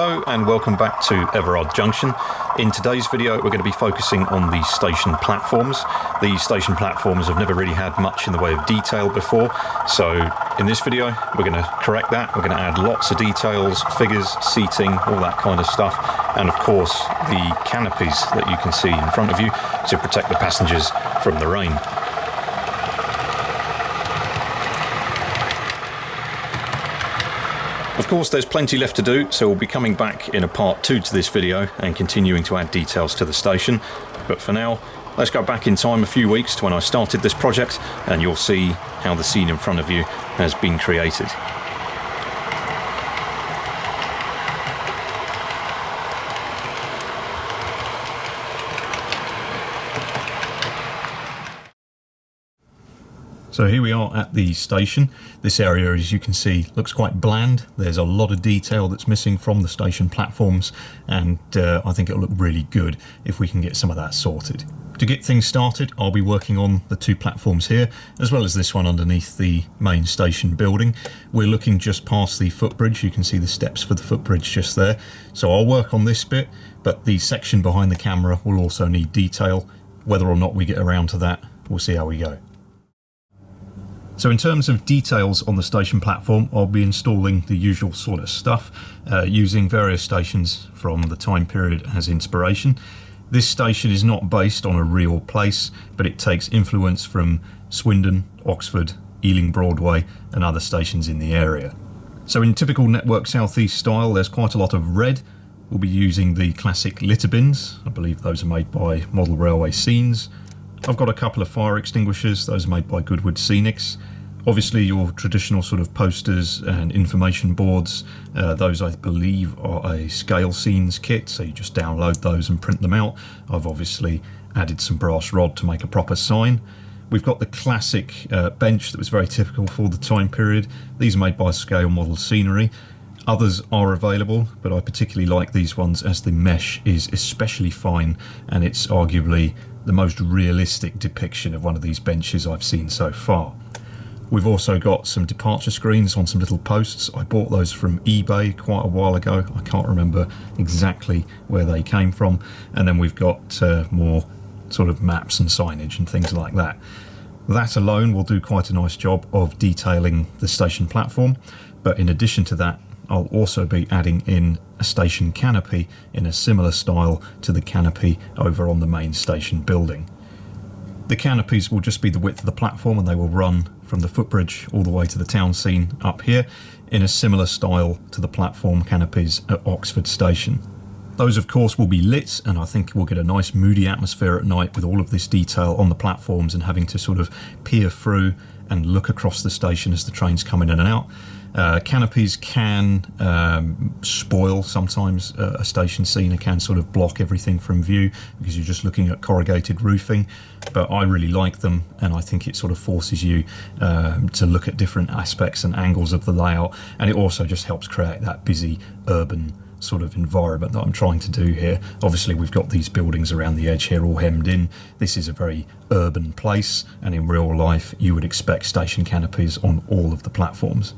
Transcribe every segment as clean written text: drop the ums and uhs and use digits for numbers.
Hello and welcome back to Everard Junction. In today's video we're going to be focusing on the station platforms. These station platforms have never really had much in the way of detail before, so in this video we're going to correct that. We're going to add lots of details, figures, seating, all that kind of stuff, and of course the canopies that you can see in front of you to protect the passengers from the rain. Of course, there's plenty left to do, so we'll be coming back in a part 2 to this video and continuing to add details to the station. But for now, let's go back in time a few weeks to when I started this project, and you'll see how the scene in front of you has been created. So here we are at the station. This area, as you can see, looks quite bland. There's a lot of detail that's missing from the station platforms, and I think it'll look really good if we can get some of that sorted. To get things started, I'll be working on the 2 platforms here, as well as this one underneath the main station building. We're looking just past the footbridge. You can see the steps for the footbridge just there. So I'll work on this bit, but the section behind the camera will also need detail. Whether or not we get around to that, we'll see how we go. So in terms of details on the station platform, I'll be installing the usual sort of stuff, using various stations from the time period as inspiration. This station is not based on a real place, but it takes influence from Swindon, Oxford, Ealing Broadway and other stations in the area. So in typical Network South East style, there's quite a lot of red. We'll be using the classic litter bins. I believe those are made by Model Railway Scenes. I've got a couple of fire extinguishers, those are made by Goodwood Scenics. Obviously your traditional sort of posters and information boards, those I believe are a scale scenes kit, so you just download those and print them out. I've obviously added some brass rod to make a proper sign. We've got the classic bench that was very typical for the time period. These are made by Scale Model Scenery. Others are available, but I particularly like these ones as the mesh is especially fine, and it's arguably the most realistic depiction of one of these benches I've seen so far. We've also got some departure screens on some little posts. I bought those from eBay quite a while ago. I can't remember exactly where they came from. And then we've got more sort of maps and signage and things like that. That alone will do quite a nice job of detailing the station platform. But in addition to that, I'll also be adding in a station canopy in a similar style to the canopy over on the main station building. The canopies will just be the width of the platform, and they will run from the footbridge all the way to the town scene up here in a similar style to the platform canopies at Oxford Station. Those of course will be lit, and I think we'll get a nice moody atmosphere at night with all of this detail on the platforms and having to sort of peer through and look across the station as the trains come in and out. Canopies can spoil sometimes a station scene. It can sort of block everything from view because you're just looking at corrugated roofing, but I really like them, and I think it sort of forces you to look at different aspects and angles of the layout, and it also just helps create that busy urban sort of environment that I'm trying to do here. Obviously we've got these buildings around the edge here all hemmed in. This is a very urban place, and in real life you would expect station canopies on all of the platforms.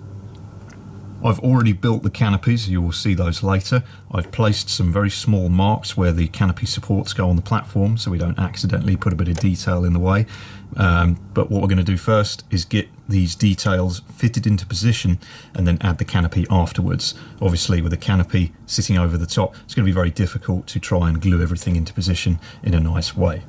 I've already built the canopies, you will see those later. I've placed some very small marks where the canopy supports go on the platform so we don't accidentally put a bit of detail in the way. But what we're going to do first is get these details fitted into position and then add the canopy afterwards. Obviously with the canopy sitting over the top, it's going to be very difficult to try and glue everything into position in a nice way.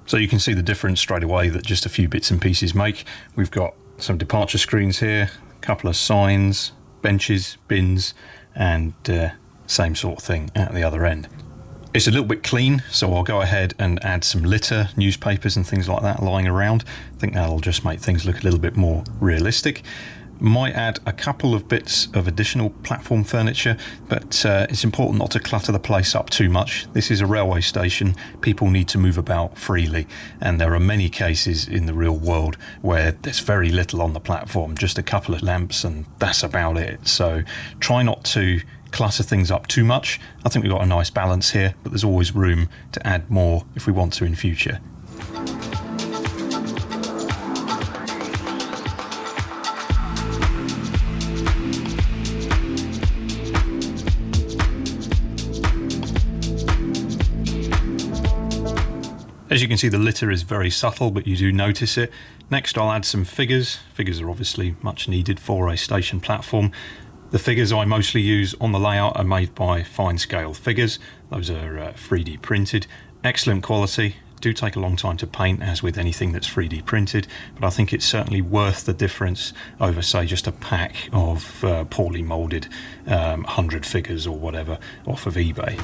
So you can see the difference straight away that just a few bits and pieces make. We've got some departure screens here, a couple of signs, benches, bins, and same sort of thing at the other end. It's a little bit clean, so I'll go ahead and add some litter, newspapers and things like that lying around. I think that'll just make things look a little bit more realistic. Might add a couple of bits of additional platform furniture, but it's important not to clutter the place up too much. This is a railway station. People need to move about freely, and there are many cases in the real world where there's very little on the platform, just a couple of lamps and that's about it. So try not to clutter things up too much. I think we've got a nice balance here, but there's always room to add more if we want to in future. As you can see, the litter is very subtle, but you do notice it. Next, I'll add some figures. Figures are obviously much needed for a station platform. The figures I mostly use on the layout are made by fine scale figures. Those are 3D printed, excellent quality. Do take a long time to paint, as with anything that's 3D printed, but I think it's certainly worth the difference over, say, just a pack of poorly molded 100 figures or whatever off of eBay.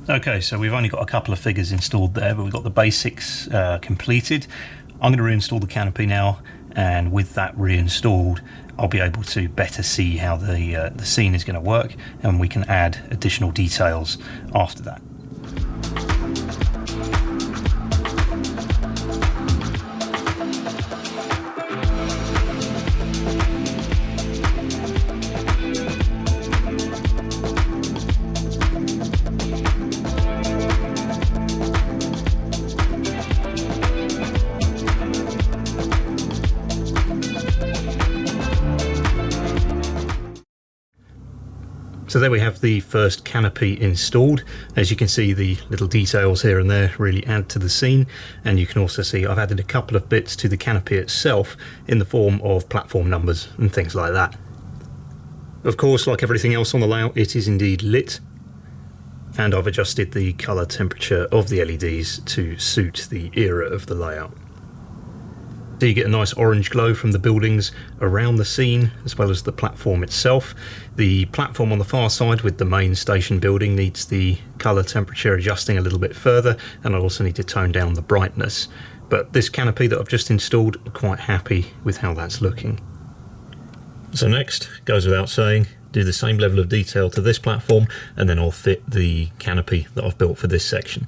Okay, so we've only got a couple of figures installed there, but we've got the basics completed. I'm going to reinstall the canopy now, and with that reinstalled, I'll be able to better see how the scene is going to work, and we can add additional details after that. So there we have the first canopy installed. As you can see, the little details here and there really add to the scene, and you can also see I've added a couple of bits to the canopy itself in the form of platform numbers and things like that. Of course, like everything else on the layout, it is indeed lit, and I've adjusted the colour temperature of the LEDs to suit the era of the layout. So you get a nice orange glow from the buildings around the scene, as well as the platform itself. The platform on the far side with the main station building needs the colour temperature adjusting a little bit further, and I also need to tone down the brightness. But this canopy that I've just installed, I'm quite happy with how that's looking. So next, goes without saying, do the same level of detail to this platform, and then I'll fit the canopy that I've built for this section.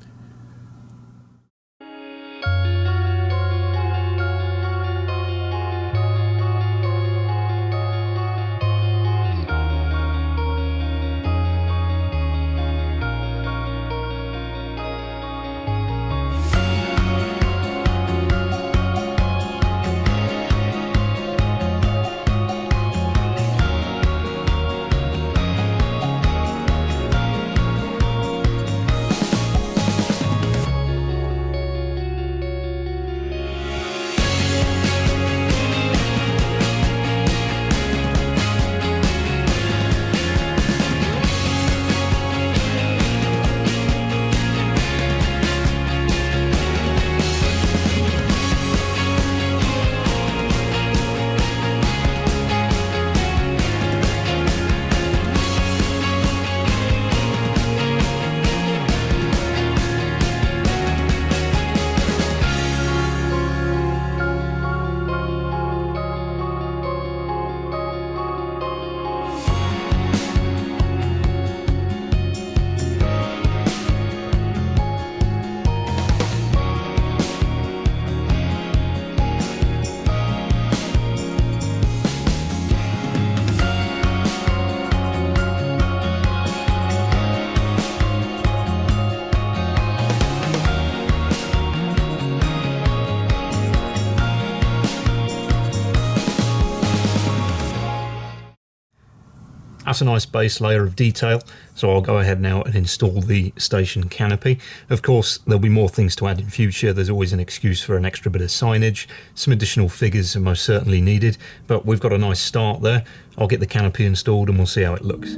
That's a nice base layer of detail, so I'll go ahead now and install the station canopy. Of course, there'll be more things to add in future. There's always an excuse for an extra bit of signage. Some additional figures are most certainly needed, but we've got a nice start there. I'll get the canopy installed and we'll see how it looks.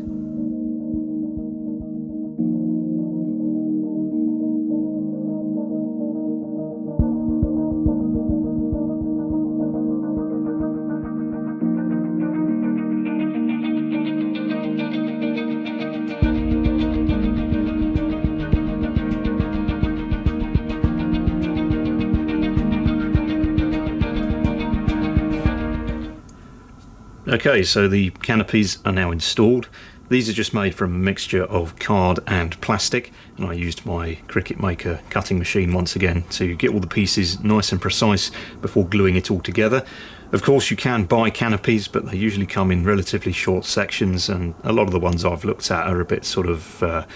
Okay, so the canopies are now installed. These are just made from a mixture of card and plastic, and I used my Cricut Maker cutting machine once again to get all the pieces nice and precise before gluing it all together. Of course you can buy canopies, but they usually come in relatively short sections, and a lot of the ones I've looked at are a bit sort of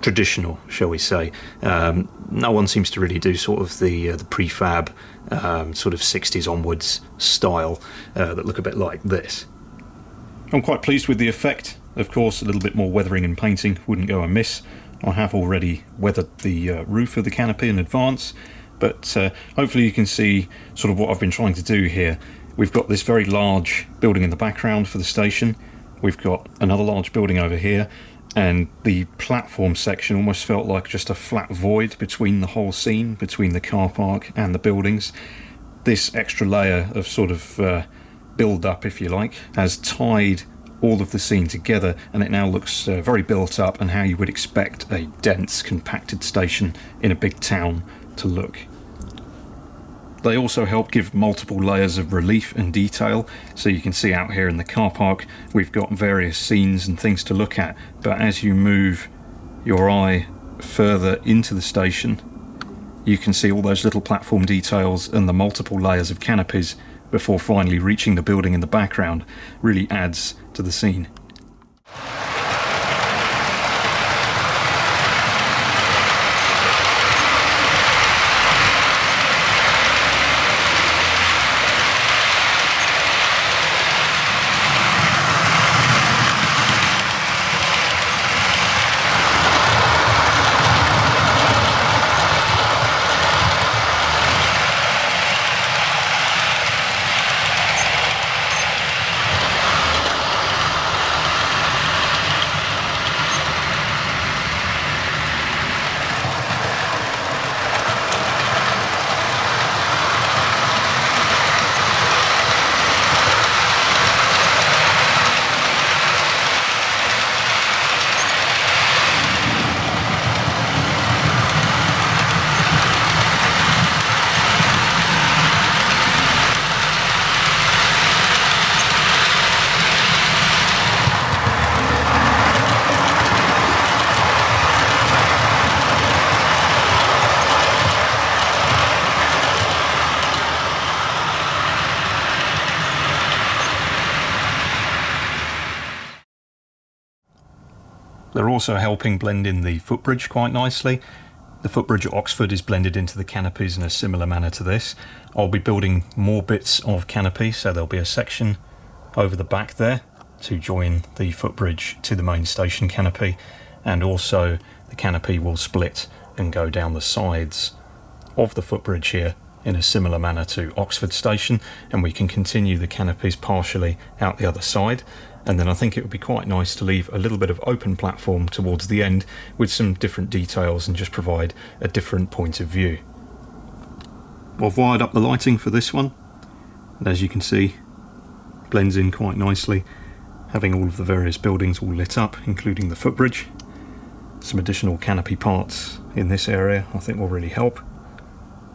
traditional, shall we say. No one seems to really do sort of the prefab sort of 60s onwards style that look a bit like this. I'm quite pleased with the effect. Of course, a little bit more weathering and painting wouldn't go amiss. I have already weathered the roof of the canopy in advance, but hopefully you can see sort of what I've been trying to do here. We've got this very large building in the background for the station. We've got another large building over here, and the platform section almost felt like just a flat void between the whole scene, between the car park and the buildings. This extra layer of sort of build-up, if you like, has tied all of the scene together, and it now looks very built up and how you would expect a dense, compacted station in a big town to look. They also help give multiple layers of relief and detail, so you can see out here in the car park we've got various scenes and things to look at, but as you move your eye further into the station you can see all those little platform details and the multiple layers of canopies before finally reaching the building in the background. Really adds to the scene. They're also helping blend in the footbridge quite nicely. The footbridge at Oxford is blended into the canopies in a similar manner to this. I'll be building more bits of canopy, so there'll be a section over the back there to join the footbridge to the main station canopy, and also the canopy will split and go down the sides of the footbridge here in a similar manner to Oxford Station, and we can continue the canopies partially out the other side. And then I think it would be quite nice to leave a little bit of open platform towards the end with some different details and just provide a different point of view. I've wired up the lighting for this one, and as you can see, blends in quite nicely, having all of the various buildings all lit up, including the footbridge. Some additional canopy parts in this area I think will really help,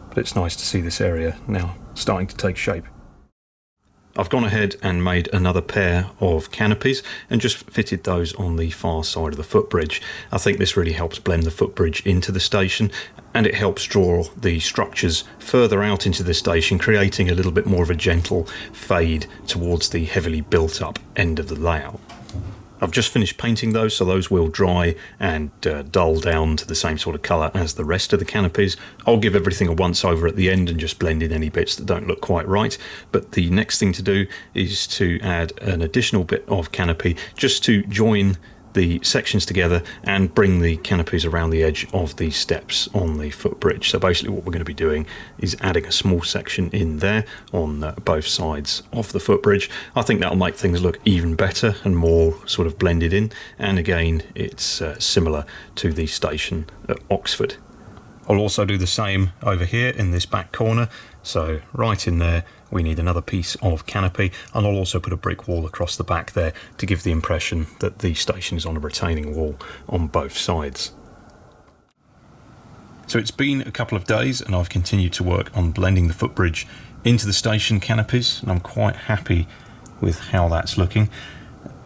but it's nice to see this area now starting to take shape. I've gone ahead and made another pair of canopies and just fitted those on the far side of the footbridge. I think this really helps blend the footbridge into the station, and it helps draw the structures further out into the station, creating a little bit more of a gentle fade towards the heavily built up end of the layout. I've just finished painting those, so those will dry and dull down to the same sort of colour as the rest of the canopies. I'll give everything a once over at the end and just blend in any bits that don't look quite right. But the next thing to do is to add an additional bit of canopy just to join the sections together and bring the canopies around the edge of the steps on the footbridge. So basically what we're going to be doing is adding a small section in there on both sides of the footbridge. I think that'll make things look even better and more sort of blended in, and again it's similar to the station at Oxford. I'll also do the same over here in this back corner, so right in there we need another piece of canopy, and I'll also put a brick wall across the back there to give the impression that the station is on a retaining wall on both sides. So it's been a couple of days and I've continued to work on blending the footbridge into the station canopies, and I'm quite happy with how that's looking.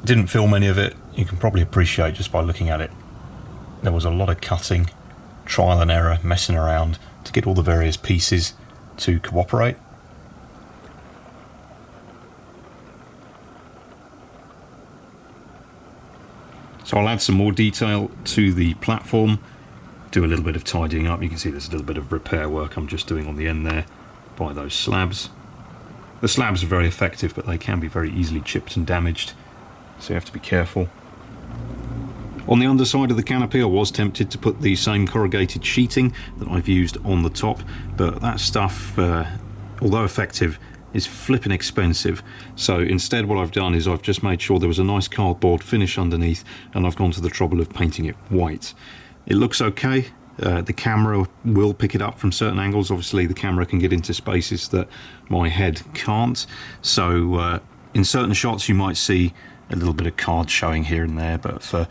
Didn't film any of it, you can probably appreciate just by looking at it. There was a lot of cutting, trial and error, messing around to get all the various pieces to cooperate. So I'll add some more detail to the platform, do a little bit of tidying up. You can see there's a little bit of repair work I'm just doing on the end there by those slabs. The slabs are very effective, but they can be very easily chipped and damaged, so you have to be careful. On the underside of the canopy I was tempted to put the same corrugated sheeting that I've used on the top, but that stuff, although effective, is flipping expensive. So instead what I've done is I've just made sure there was a nice cardboard finish underneath, and I've gone to the trouble of painting it white. It looks okay. The camera will pick it up from certain angles. Obviously the camera can get into spaces that my head can't, so in certain shots you might see a little bit of card showing here and there, but for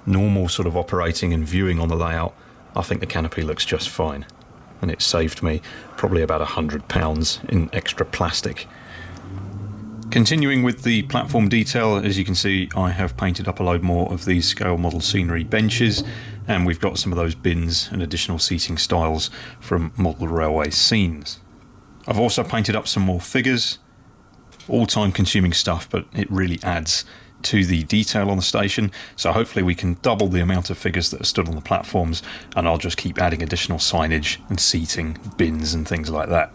normal sort of operating and viewing on the layout, I think the canopy looks just fine. And it saved me probably about £100 in extra plastic. Continuing with the platform detail, as you can see, I have painted up a load more of these scale model scenery benches, and we've got some of those bins and additional seating styles from model railway scenes. I've also painted up some more figures, all time consuming stuff, but it really adds to the detail on the station, so hopefully we can double the amount of figures that are stood on the platforms, and I'll just keep adding additional signage and seating, bins and things like that.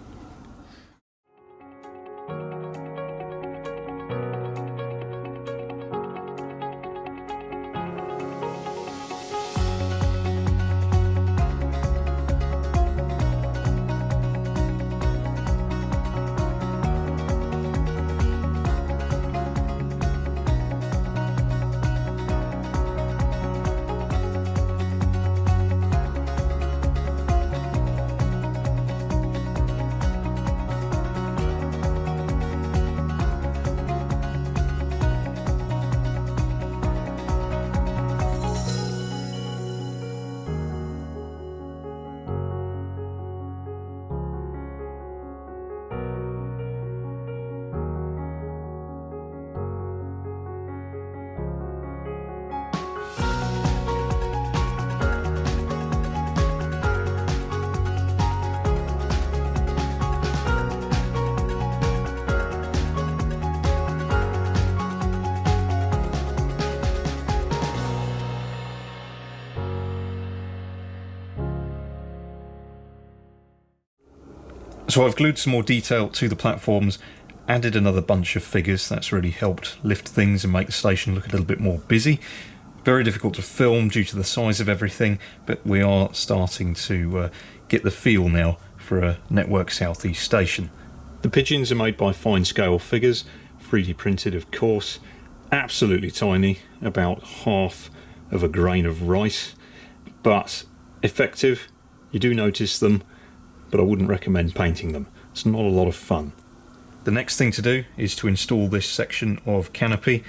So I've glued some more detail to the platforms, added another bunch of figures. That's really helped lift things and make the station look a little bit more busy. Very difficult to film due to the size of everything, but we are starting to get the feel now for a Network South East station. The pigeons are made by fine scale figures, 3D printed of course, absolutely tiny, about half of a grain of rice, but effective. You do notice them, but I wouldn't recommend painting them. It's not a lot of fun. The next thing to do is to install this section of canopy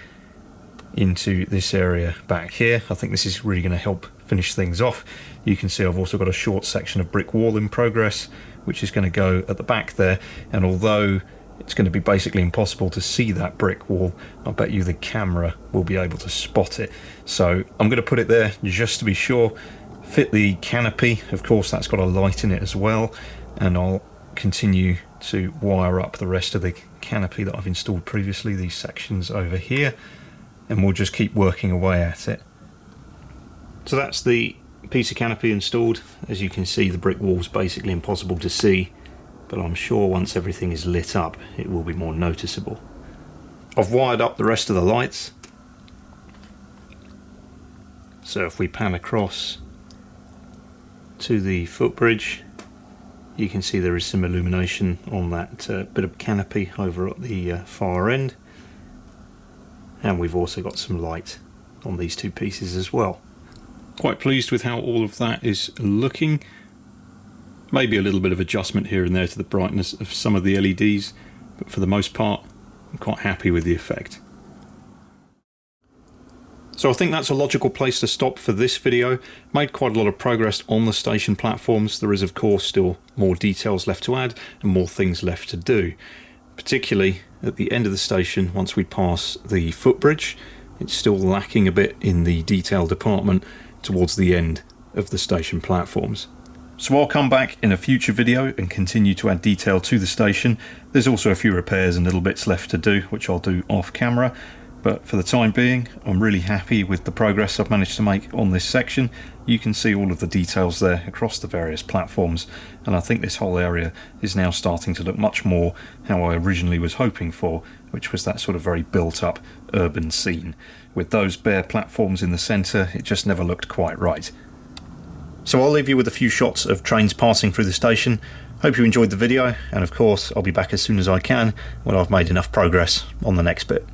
into this area back here. I think this is really going to help finish things off. You can see I've also got a short section of brick wall in progress, which is going to go at the back there, and although it's going to be basically impossible to see that brick wall, I bet you the camera will be able to spot it. So I'm going to put it there just to be sure. Fit the canopy, of course that's got a light in it as well, and I'll continue to wire up the rest of the canopy that I've installed previously, these sections over here, and we'll just keep working away at it. So that's the piece of canopy installed. As you can see, the brick wall's basically impossible to see, but I'm sure once everything is lit up it will be more noticeable. I've wired up the rest of the lights, so if we pan across to the footbridge, you can see there is some illumination on that bit of canopy over at the far end, and we've also got some light on these two pieces as well. Quite pleased with how all of that is looking. Maybe a little bit of adjustment here and there to the brightness of some of the LEDs, but for the most part I'm quite happy with the effect. So I think that's a logical place to stop for this video. Made quite a lot of progress on the station platforms. There is of course still more details left to add and more things left to do. particularly at the end of the station once we pass the footbridge. It's still lacking a bit in the detail department towards the end of the station platforms. So I'll come back in a future video and continue to add detail to the station. There's also a few repairs and little bits left to do, which I'll do off camera. But for the time being, I'm really happy with the progress I've managed to make on this section. You can see all of the details there across the various platforms, and I think this whole area is now starting to look much more how I originally was hoping for, which was that sort of very built-up urban scene. With those bare platforms in the centre, it just never looked quite right. So I'll leave you with a few shots of trains passing through the station. Hope you enjoyed the video, and of course I'll be back as soon as I can when I've made enough progress on the next bit.